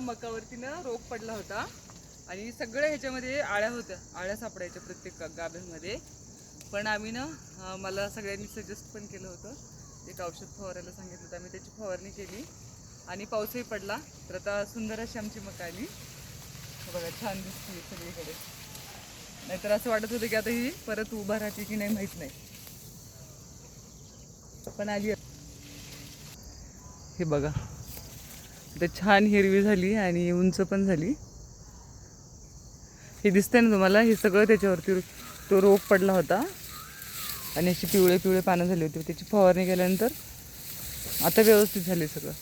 मकावरती ना रोग पडला होता आणि सगळ्या ह्याच्यामध्ये आळ्या होत्या, आळ्या सापडायच्या प्रत्येक गाभ्यामध्ये. पण आम्ही ना मला सगळ्यांनी सजेस्ट पण केलं होतं, एक औषध फवारायला सांगितलं होतं. आम्ही त्याची फवारणी केली आणि पाऊसही पडला, तर आता सुंदर अशी आमची मका आली बघा, छान दिसते सगळीकडे. नाहीतर असं वाटत होतं की आता ही परत उभा राहते की नाही माहीत नाही, पण आली. हे बघा, ते छान हिरवी झाली आणि उंच पण झाली. हे दिसतंय ना तुम्हाला, हे सगळं त्याच्यावरती तो रोग पडला होता आणि अशी पिवळे पिवळे पानं झाली होती. त्याची फवारणी केल्यानंतर आता व्यवस्थित झाले सगळं.